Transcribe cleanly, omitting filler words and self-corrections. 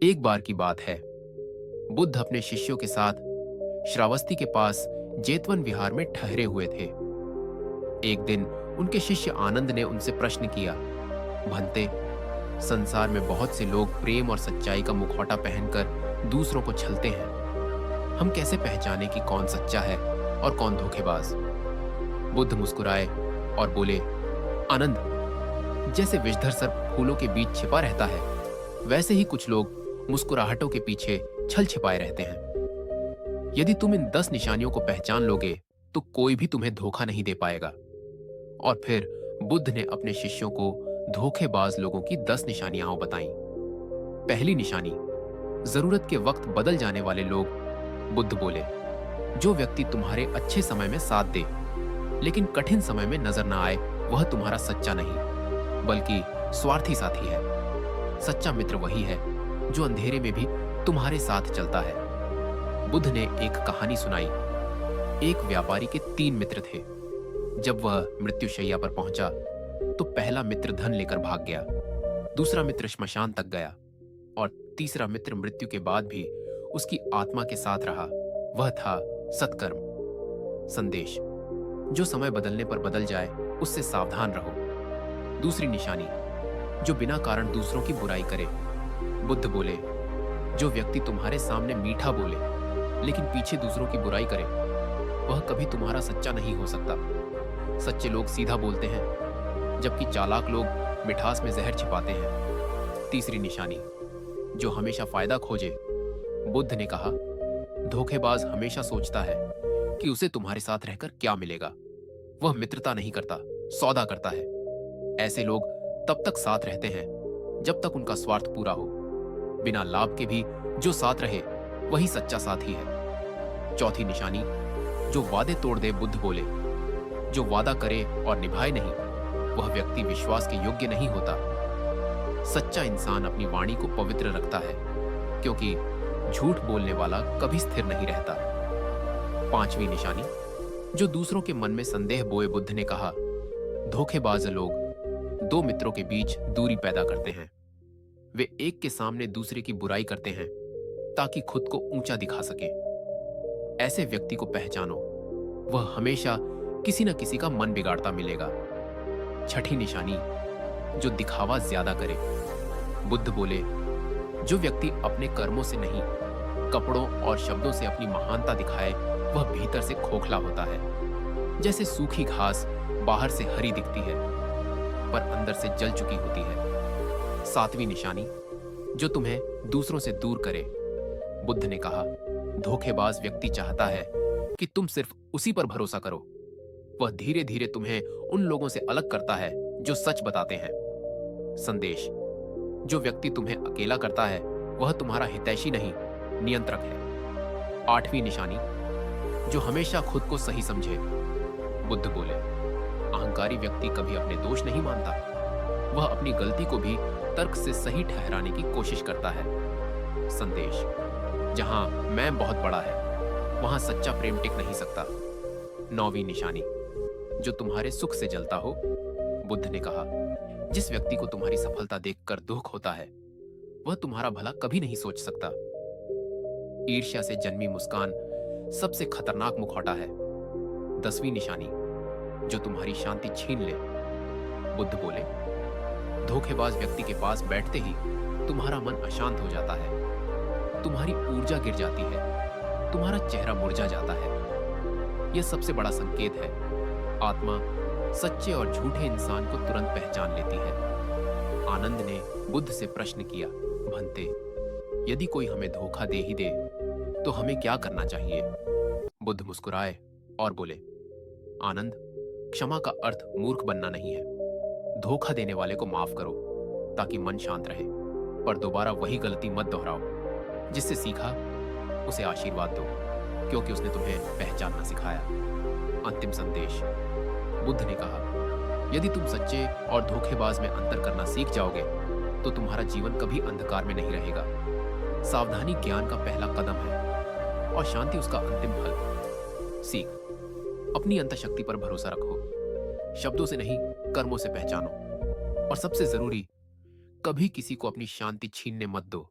एक बार की बात है। बुद्ध अपने शिष्यों के साथ श्रावस्ती के पास जेतवन विहार में ठहरे हुए थे। एक दिन उनके शिष्य आनंद ने उनसे प्रश्न किया, भंते, संसार में बहुत से लोग प्रेम और सच्चाई का मुखौटा पहनकर दूसरों को छलते हैं। हम कैसे पहचाने कि कौन सच्चा है और कौन धोखेबाज? बुद्ध मुस्कुराए और बोले, आनंद, जैसे विषधर सर्प फूलों के बीच छिपा रहता है, वैसे ही कुछ लोग मुस्कुराहटों के पीछे छल छिपाए रहते हैं। यदि तुम इन 10 निशानियों को पहचान लोगे तो कोई भी तुम्हें धोखा नहीं दे पाएगा। और फिर बुद्ध ने अपने शिष्यों को धोखेबाज लोगों की 10 निशानियां बताईं। पहली निशानी, जरूरत के वक्त बदल जाने वाले लोग। बुद्ध बोले, जो व्यक्ति तुम्हारे अच्छे समय में साथ दे लेकिन कठिन समय में नजर ना आए, वह तुम्हारा सच्चा नहीं बल्कि स्वार्थी साथी है। सच्चा मित्र वही है जो अंधेरे में भी तुम्हारे साथ चलता है। बुद्ध ने एक कहानी सुनाई। एक व्यापारी के 3 मित्र थे। जब वह मृत्युशैया पर पहुंचा तो पहला मित्र धन लेकर भाग गया, दूसरा मित्र श्मशान तक गया और तीसरा मित्र मृत्यु के बाद भी उसकी आत्मा के साथ रहा। वह था सत्कर्म। संदेश, जो समय बदलने पर बदल जाए उससे सावधान रहो। दूसरी निशानी, जो बिना कारण दूसरों की बुराई करे। बुद्ध बोले, जो व्यक्ति तुम्हारे सामने मीठा बोले लेकिन पीछे दूसरों की बुराई करे, वह कभी तुम्हारा सच्चा नहीं हो सकता। सच्चे लोग सीधा बोलते हैं जबकि चालाक लोग मिठास में जहर छिपाते हैं। तीसरी निशानी, जो हमेशा फायदा खोजे। बुद्ध ने कहा, धोखेबाज हमेशा सोचता है कि उसे तुम्हारे साथ रहकर क्या मिलेगा। वह मित्रता नहीं करता, सौदा करता है। ऐसे लोग तब तक साथ रहते हैं जब तक उनका स्वार्थ पूरा हो। बिना लाभ के भी जो साथ रहे वही सच्चा साथी है। चौथी निशानी, जो वादे तोड़ दे। बुद्ध बोले, जो वादा करे और निभाए नहीं, वह व्यक्ति विश्वास के योग्य नहीं होता। सच्चा इंसान अपनी वाणी को पवित्र रखता है क्योंकि झूठ बोलने वाला कभी स्थिर नहीं रहता। पांचवी निशानी, जो दूसरों के मन में संदेह बोए। बुद्ध ने कहा, धोखेबाज लोग 2 मित्रों के बीच दूरी पैदा करते हैं। वे एक के सामने दूसरे की बुराई करते हैं ताकि खुद को ऊंचा दिखा सके। ऐसे व्यक्ति को पहचानो, वह हमेशा किसी न किसी का मन बिगाड़ता मिलेगा। छठी निशानी, जो दिखावा ज्यादा करे। बुद्ध बोले, जो व्यक्ति अपने कर्मों से नहीं, कपड़ों और शब्दों से अपनी महानता दिखाए, वह भीतर से खोखला होता है। जैसे सूखी घास बाहर से हरी दिखती है पर अंदर से जल चुकी होती है। सातवीं निशानी, जो तुम्हें दूसरों से दूर करे। बुद्ध ने कहा, धोखेबाज व्यक्ति चाहता है कि तुम सिर्फ उसी पर भरोसा करो। वह धीरे धीरे तुम्हें उन लोगों से अलग करता है जो सच बताते हैं। संदेश, जो व्यक्ति तुम्हें अकेला करता है वह तुम्हारा हितैषी नहीं, नियंत्रक है। आठवीं निशानी, जो हमेशा खुद को सही समझे। बुद्ध बोले, अहंकारी व्यक्ति कभी अपने दोष नहीं मानता। वह अपनी गलती को भी तर्क से सही ठहराने की कोशिश करता है। संदेश, जहां मैं बहुत बड़ा है वहां सच्चा प्रेम टिक नहीं सकता। नौवीं निशानी, जो तुम्हारे सुख से जलता हो। बुद्ध ने कहा, जिस व्यक्ति को तुम्हारी सफलता देखकर दुख होता है वह तुम्हारा भला कभी नहीं सोच सकता। ईर्ष्या से जन्मी मुस्कान सबसे खतरनाक मुखौटा है। 10वीं निशानी, जो तुम्हारी शांति छीन ले। बुद्ध बोले, धोखेबाज व्यक्ति के पास बैठते ही तुम्हारा मन अशांत हो जाता है, तुम्हारी ऊर्जा गिर जाती है, तुम्हारा चेहरा मुरझा जाता है। यह सबसे बड़ा संकेत है। आत्मा सच्चे और झूठे इंसान को तुरंत पहचान लेती है। आनंद ने बुद्ध से प्रश्न किया, भंते, यदि कोई हमें धोखा दे ही दे तो हमें क्या करना चाहिए? बुद्ध मुस्कुराए और बोले, आनंद, क्षमा का अर्थ मूर्ख बनना नहीं है। धोखा देने वाले को माफ करो ताकि मन शांत रहे, पर दोबारा वही गलती मत दोहराओ। जिससे सीखा उसे आशीर्वाद दो क्योंकि उसने तुम्हें पहचानना सिखाया। अंतिम संदेश, बुद्ध ने कहा, यदि तुम सच्चे और धोखेबाज में अंतर करना सीख जाओगे तो तुम्हारा जीवन कभी अंधकार में नहीं रहेगा। सावधानी ज्ञान का पहला कदम है और शांति उसका अंतिम फल। सीख, अपनी अंतःशक्ति पर भरोसा रखो, शब्दों से नहीं कर्मों से पहचानो, और सबसे जरूरी, कभी किसी को अपनी शांति छीनने मत दो।